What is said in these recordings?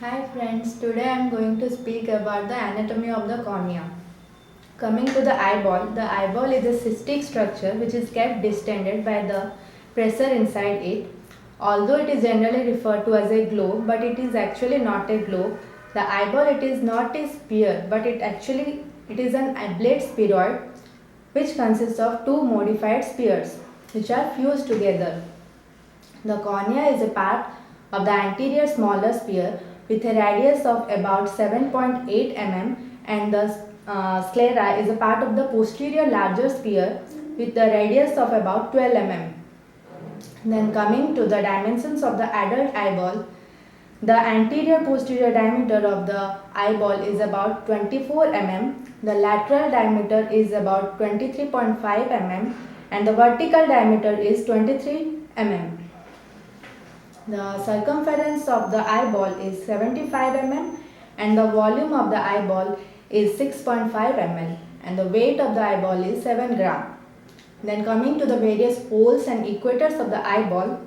Hi friends, today I am going to speak about the anatomy of the cornea. Coming to the eyeball is a cystic structure which is kept distended by the pressure inside it. Although it is generally referred to as a globe, but it is actually not a globe. The eyeball it is not a sphere, but it is an oblate spheroid which consists of two modified spheres which are fused together. The cornea is a part of the anterior smaller sphere with a radius of about 7.8 mm, and the sclera is a part of the posterior larger sphere with the radius of about 12 mm. Then coming to the dimensions of the adult eyeball, the anterior posterior diameter of the eyeball is about 24 mm, the lateral diameter is about 23.5 mm, and the vertical diameter is 23 mm. The circumference of the eyeball is 75 mm and the volume of the eyeball is 6.5 ml and the weight of the eyeball is 7 gram. Then coming to the various poles and equators of the eyeball,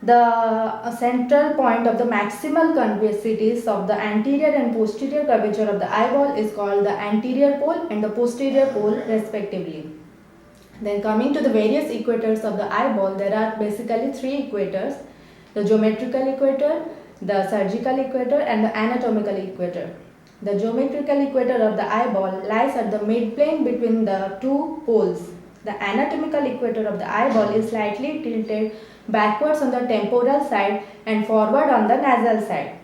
the central point of the maximal convexities of the anterior and posterior curvature of the eyeball is called the anterior pole and the posterior pole respectively. Then coming to the various equators of the eyeball, there are basically three equators: the geometrical equator, the surgical equator and the anatomical equator. The geometrical equator of the eyeball lies at the midplane between the two poles. The anatomical equator of the eyeball is slightly tilted backwards on the temporal side and forward on the nasal side.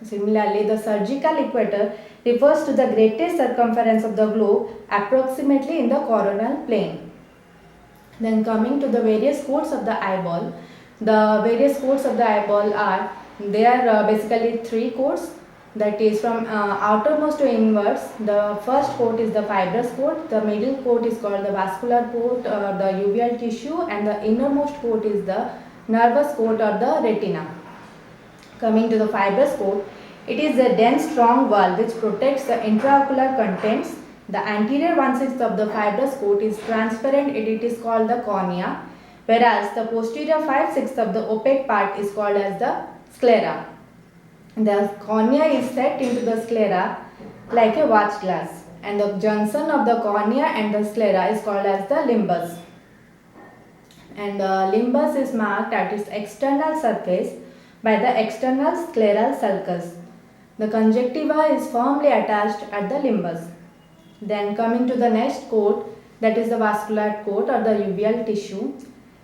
Similarly, the surgical equator refers to the greatest circumference of the globe approximately in the coronal plane. Then coming to the various codes of the eyeball, the various codes of the eyeball are, there are basically three codes, that is from outermost to inwards. The first coat is the fibrous coat, the middle coat is called the vascular coat or the uveal tissue, and the innermost coat is the nervous coat or the retina. Coming to the fibrous coat, it is a dense strong wall which protects the intraocular contents. The anterior 1/6 of the fibrous coat is transparent and it is called the cornea, whereas the posterior 5/6 of the opaque part is called as the sclera. The cornea is set into the sclera like a watch glass, and the junction of the cornea and the sclera is called as the limbus. And the limbus is marked at its external surface by the external scleral sulcus. The conjunctiva is firmly attached at the limbus. Then coming to the next coat, that is the vascular coat or the uveal tissue.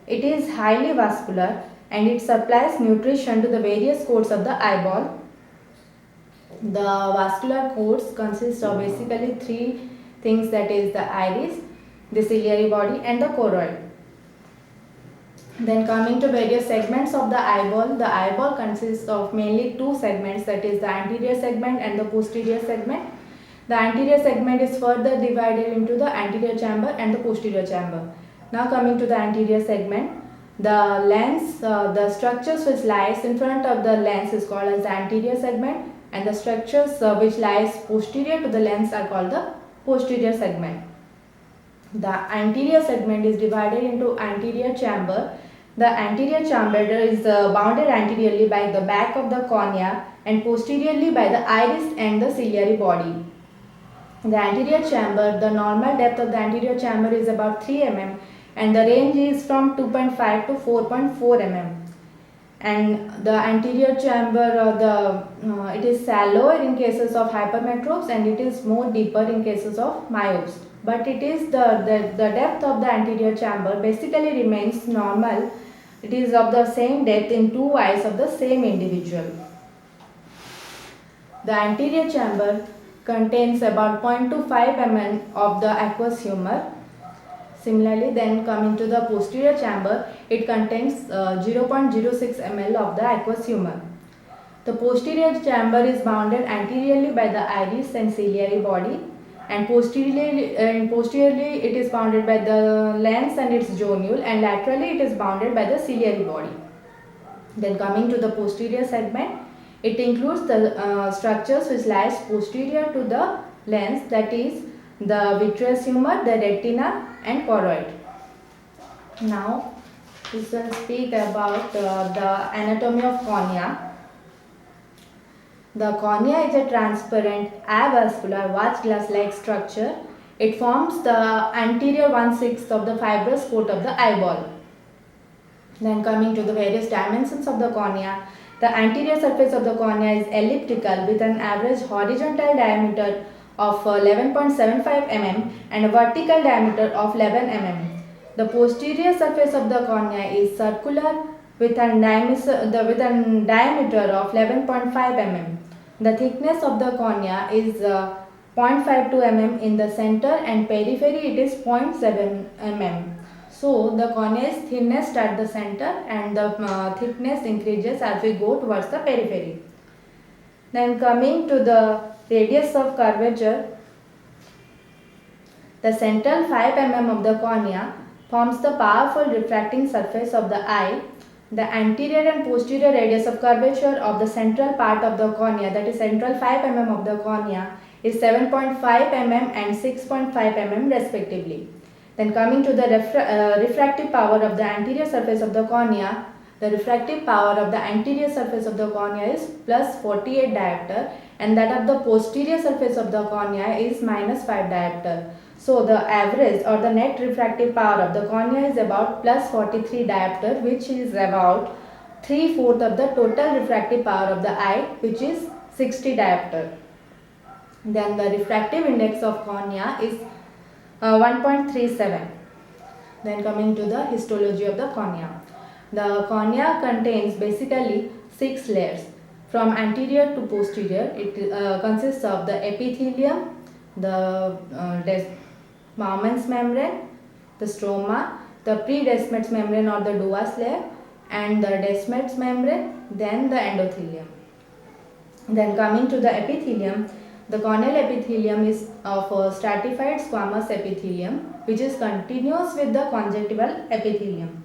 It is highly vascular and it supplies nutrition to the various coats of the eyeball. The vascular coats consist of basically three things, that is the iris, the ciliary body and the choroid. Then coming to various segments of the eyeball consists of mainly two segments, that is the anterior segment and the posterior segment. The anterior segment is further divided into the anterior chamber and the posterior chamber. Now coming to the anterior segment, the lens, the structures which lies in front of the lens is called as the anterior segment, and the structures which lies posterior to the lens are called the posterior segment. The anterior segment is divided into anterior chamber. The anterior chamber is bounded anteriorly by the back of the cornea and posteriorly by the iris and the ciliary body. The anterior chamber, the normal depth of the anterior chamber is about 3 mm and the range is from 2.5 to 4.4 mm. And the anterior chamber, it is shallower in cases of hypermetropes and it is more deeper in cases of myopes. But it is the depth of the anterior chamber basically remains normal. It is of the same depth in two eyes of the same individual. The anterior chamber contains about 0.25 mm of the aqueous humor. Similarly, then coming to the posterior chamber, it contains 0.06 ml of the aqueous humor. The posterior chamber is bounded anteriorly by the iris and ciliary body, and posteriorly it is bounded by the lens and its zonule, and laterally it is bounded by the ciliary body. Then coming to the posterior segment, it includes the structures which lies posterior to the lens, that is the vitreous humor, the retina and choroid. Now we shall speak about the anatomy of cornea. The cornea is a transparent, avascular, vast glass-like structure. It forms the anterior 1/6 of the fibrous coat of the eyeball. Then coming to the various dimensions of the cornea, the anterior surface of the cornea is elliptical with an average horizontal diameter of 11.75 mm and a vertical diameter of 11 mm. The posterior surface of the cornea is circular with a diameter of 11.5 mm. The thickness of the cornea is 0.52 mm in the center and periphery it is 0.7 mm. So the cornea is thinnest at the center and the thickness increases as we go towards the periphery. Then coming to the radius of curvature, the central 5 mm of the cornea forms the powerful refracting surface of the eye. The anterior and posterior radius of curvature of the central part of the cornea, that is central 5 mm of the cornea, is 7.5 mm and 6.5 mm respectively. Then coming to the refractive power of the anterior surface of the cornea, the refractive power of the anterior surface of the cornea is plus 48 diopter and that of the posterior surface of the cornea is minus 5 diopter. So the average or the net refractive power of the cornea is about plus 43 diopter, which is about 3/4 of the total refractive power of the eye, which is 60 diopter. Then the refractive index of cornea is 1.37. Then coming to the histology of the cornea. The cornea contains basically 6 layers. From anterior to posterior, it consists of the epithelium, the Bowman's membrane, the stroma, the pre-Descemet's membrane or the Duas layer, and the Descemet's membrane, then the endothelium. Then coming to the epithelium, the corneal epithelium is of stratified squamous epithelium, which is continuous with the conjunctival epithelium.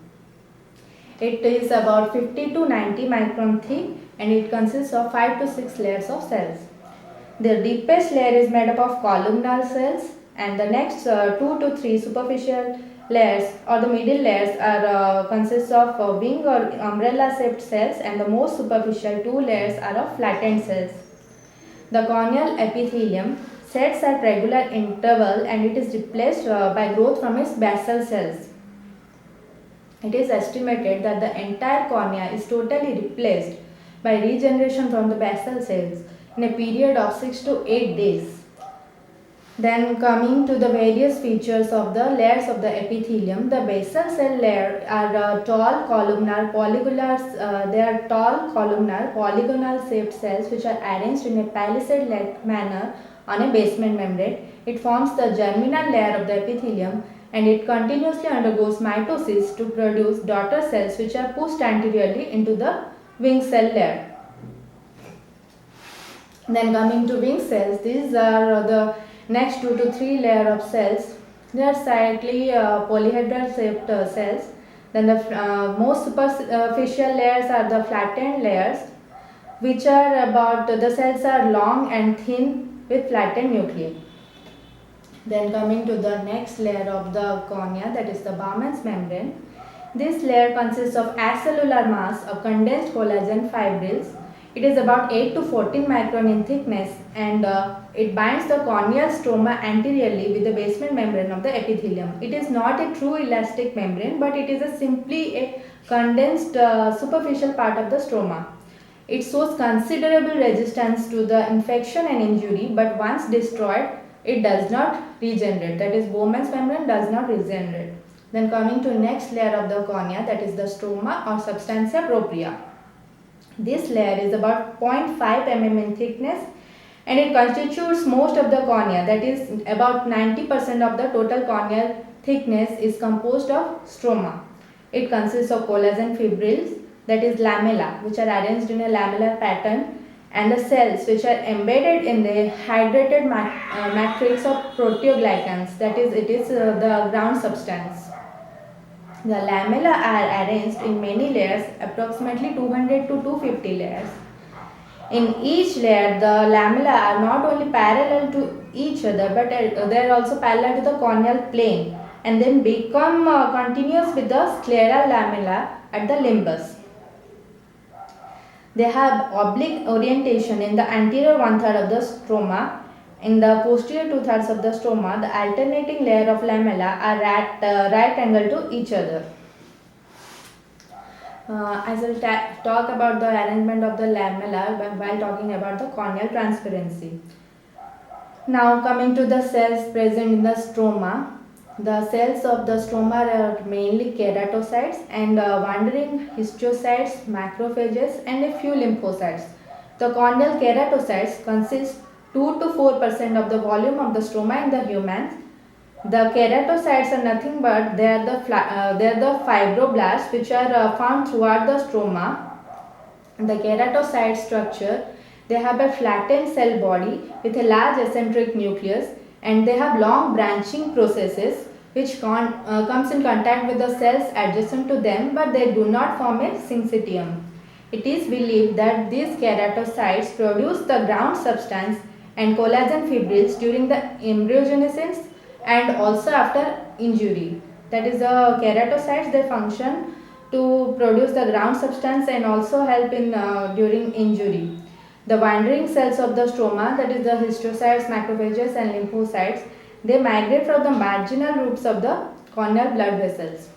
It is about 50 to 90 micron thick and it consists of 5 to 6 layers of cells. The deepest layer is made up of columnar cells and the next 2 to 3 superficial layers or the middle layers are consists of wing or umbrella shaped cells and the most superficial 2 layers are of flattened cells. The corneal epithelium sets at regular interval and it is replaced by growth from its basal cells. It is estimated that the entire cornea is totally replaced by regeneration from the basal cells in a period of 6 to 8 days. Then coming to the various features of the layers of the epithelium, the basal cell layer are tall columnar polygonal shaped cells which are arranged in a palisade-like manner on a basement membrane. It forms the germinal layer of the epithelium and it continuously undergoes mitosis to produce daughter cells which are pushed anteriorly into the wing cell layer. Then coming to wing cells, these are the next 2 to 3 layer of cells. They are slightly polyhedral shaped cells. Then the most superficial layers are the flattened layers, which are about the cells are long and thin with flattened nuclei. Then coming to the next layer of the cornea, that is the Bowman's membrane. This layer consists of acellular mass of condensed collagen fibrils. It is about 8 to 14 micron in thickness and it binds the corneal stroma anteriorly with the basement membrane of the epithelium. It is not a true elastic membrane but it is simply a condensed superficial part of the stroma. It shows considerable resistance to the infection and injury but once destroyed it does not regenerate, that is Bowman's membrane does not regenerate. Then coming to next layer of the cornea, that is the stroma or substantia propria. This layer is about 0.5 mm in thickness and it constitutes most of the cornea, that is about 90% of the total corneal thickness is composed of stroma. It consists of collagen fibrils, that is lamella, which are arranged in a lamellar pattern, and the cells which are embedded in the hydrated matrix of proteoglycans, that is it is the ground substance. The lamella are arranged in many layers, approximately 200 to 250 layers. In each layer, the lamella are not only parallel to each other but they are also parallel to the corneal plane and then become continuous with the scleral lamella at the limbus. They have oblique orientation in the anterior one-third of the stroma. In the posterior two-thirds of the stroma, the alternating layer of lamella are at right angle to each other. I will talk about the arrangement of the lamella while talking about the corneal transparency. Now coming to the cells present in the stroma. The cells of the stroma are mainly keratocytes and wandering histiocytes, macrophages and a few lymphocytes. The corneal keratocytes consist 2 to 4% of the volume of the stroma in the humans. The keratocytes are nothing but they are the fibroblasts which are found throughout the stroma. The keratocyte structure, they have a flattened cell body with a large eccentric nucleus, and they have long branching processes which comes in contact with the cells adjacent to them, but they do not form a syncytium. It is believed that these keratocytes produce the ground substance and collagen fibrils during the embryogenesis and also after injury. That is, the keratocytes, they function to produce the ground substance and also help in during injury. The wandering cells of the stroma, that is the histiocytes, macrophages and lymphocytes, they migrate from the marginal roots of the corneal blood vessels.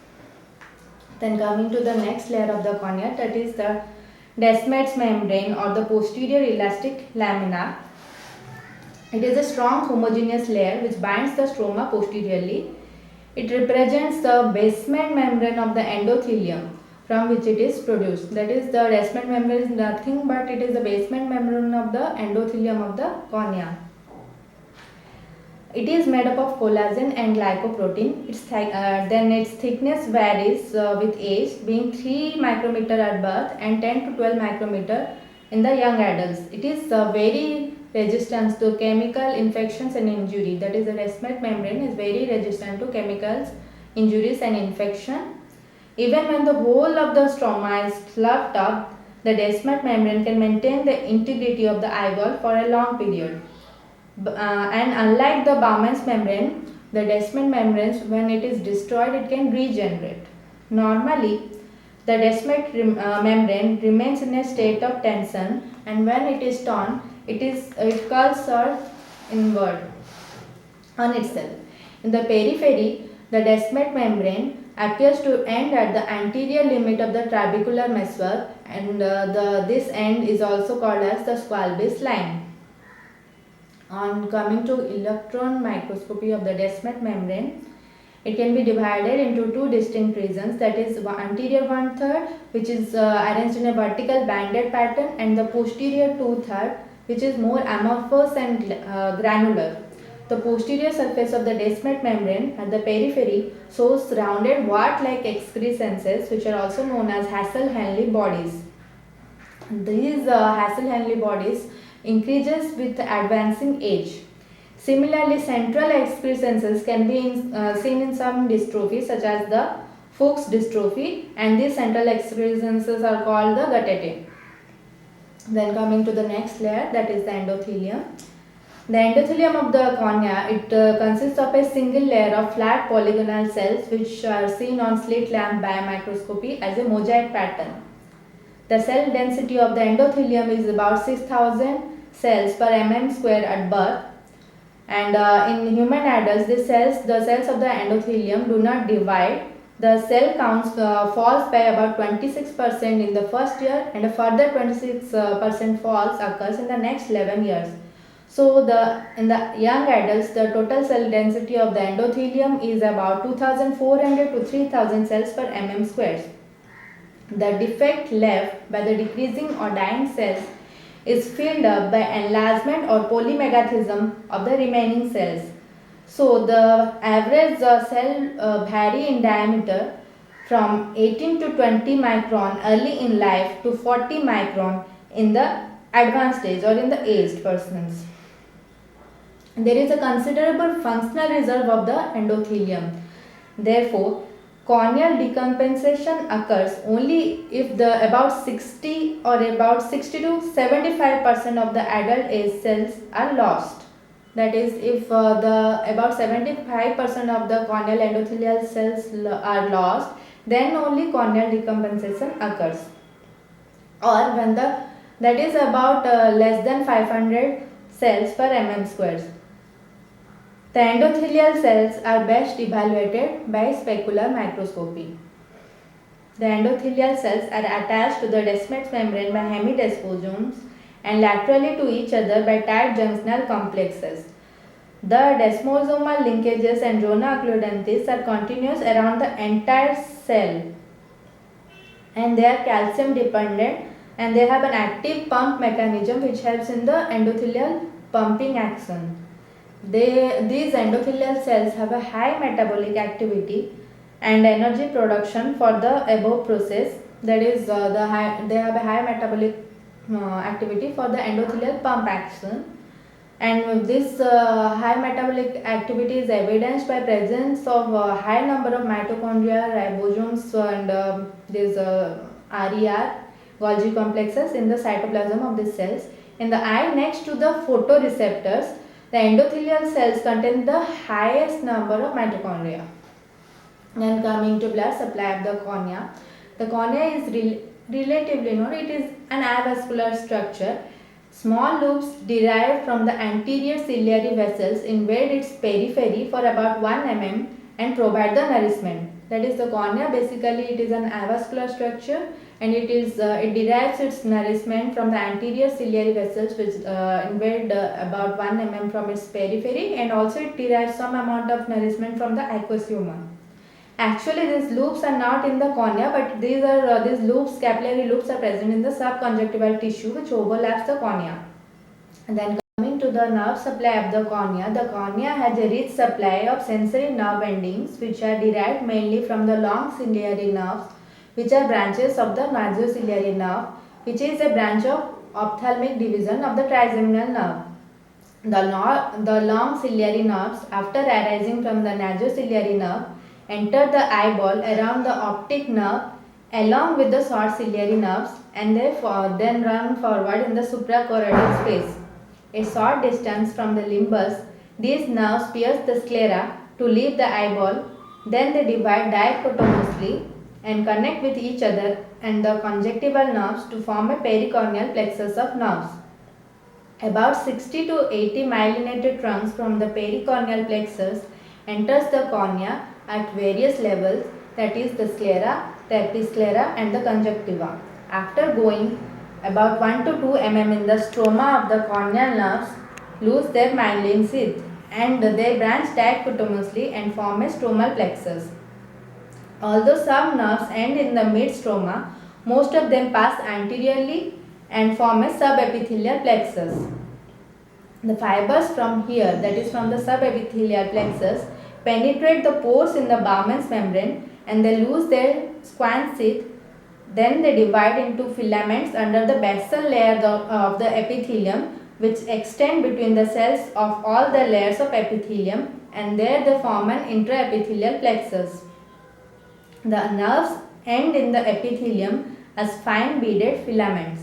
Then coming to the next layer of the cornea, that is the Descemet's membrane or the posterior elastic lamina. It is a strong homogeneous layer which binds the stroma posteriorly. It represents the basement membrane of the endothelium from which it is produced. That is, the Descemet membrane is nothing but it is the basement membrane of the endothelium of the cornea. It is made up of collagen and glycoprotein. Then its thickness varies with age, being 3 micrometer at birth and 10 to 12 micrometer in the young adults. It is very resistant to chemical infections and injury. That is, the Descemet membrane is very resistant to chemicals, injuries and infection. Even when the whole of the stroma is sloughed up, the Descemet membrane can maintain the integrity of the eyeball for a long period. And unlike the Bowman's membrane, the Descemet membranes, when it is destroyed, it can regenerate. Normally, the Descemet membrane remains in a state of tension, and when it is torn, it curls inward on itself. In the periphery, the Descemet membrane appears to end at the anterior limit of the trabecular meshwork, and this end is also called as the Schwalbe's line. On coming to electron microscopy of the Descemet membrane, it can be divided into two distinct regions, that is anterior one-third which is arranged in a vertical banded pattern, and the posterior two-third which is more amorphous and granular. The posterior surface of the Descemet membrane at the periphery shows rounded wart-like excrescences which are also known as Hassel-Henle bodies. These Hassel-Henle bodies increases with advancing age. Similarly, central excrescences can be seen in some dystrophies such as the Fuchs dystrophy, and these central excrescences are called the guttatae. Then coming to the next layer, that is the endothelium. The endothelium of the cornea, it consists of a single layer of flat polygonal cells which are seen on slit lamp biomicroscopy as a mosaic pattern. The cell density of the endothelium is about 6,000 cells per mm square at birth, and in human adults the cells of the endothelium do not divide. The cell counts falls by about 26% in the first year, and a further 26% falls occurs in the next 11 years. So in the young adults, the total cell density of the endothelium is about 2,400 to 3,000 cells per mm squares. The defect left by the decreasing or dying cells is filled up by enlargement or polymegathism of the remaining cells. So the average cell vary in diameter from 18 to 20 micron early in life to 40 micron in the advanced age or in the aged persons. There is a considerable functional reserve of the endothelium. Therefore, corneal decompensation occurs only if the about 60 to 75% of the adult age cells are lost. That is, if the about 75% of the corneal endothelial cells are lost, then only corneal decompensation occurs. or when the that is about less than 500 cells per mm squares. The endothelial cells are best evaluated by specular microscopy. The endothelial cells are attached to the Descemet's membrane by hemidesmosomes and laterally to each other by tight junctional complexes. The desmosomal linkages and zona occludentis are continuous around the entire cell, and they are calcium dependent, and they have an active pump mechanism which helps in the endothelial pumping action. These endothelial cells have a high metabolic activity and energy production for the above process, that is they have a high metabolic activity for the endothelial pump action, and this high metabolic activity is evidenced by presence of high number of mitochondria, ribosomes, and this RER, Golgi complexes in the cytoplasm of the cells. In the eye next to the photoreceptors, the endothelial cells contain the highest number of mitochondria. Then coming to blood supply of the cornea. The cornea is relatively known. It is an avascular structure. Small loops derived from the anterior ciliary vessels invade its periphery for about 1 mm and provide the nourishment. That is, the cornea basically it is an avascular structure, and it derives its nourishment from the anterior ciliary vessels which invade about 1 mm from its periphery, and also it derives some amount of nourishment from the aqueous humor. Actually, these loops are not in the cornea, but these loops, capillary loops, are present in the subconjunctival tissue which overlaps the cornea. And then coming to the nerve supply of the cornea has a rich supply of sensory nerve endings which are derived mainly from the long ciliary nerves, which are branches of the nasociliary nerve, which is a branch of ophthalmic division of the trigeminal nerve. The long ciliary nerves, after arising from the nasociliary nerve, enter the eyeball around the optic nerve along with the short ciliary nerves, and they then run forward in the suprachoroidal space. A short distance from the limbus, these nerves pierce the sclera to leave the eyeball, then they divide dichotomously and connect with each other and the conjunctival nerves to form a pericorneal plexus of nerves. About 60 to 80 myelinated trunks from the pericorneal plexus enters the cornea at various levels, that is the sclera, the episclera, and the conjunctiva. After going about 1 to 2 mm in the stroma of the corneal nerves, lose their myelin sheath, and they branch dichotomously and form a stromal plexus. Although some nerves end in the mid-stroma, most of them pass anteriorly and form a subepithelial plexus. The fibers from here, that is from the subepithelial plexus, penetrate the pores in the Bowman's membrane and they lose their squamous sheath. Then they divide into filaments under the basal layer of the epithelium, which extend between the cells of all the layers of epithelium, and there they form an intraepithelial plexus. The nerves end in the epithelium as fine beaded filaments.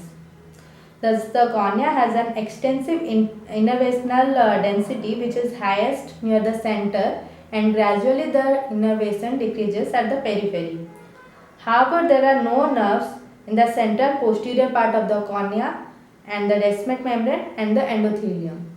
Thus, the cornea has an extensive innervational density which is highest near the center, and gradually the innervation decreases at the periphery. However, there are no nerves in the central posterior part of the cornea and the Descemet membrane and the endothelium.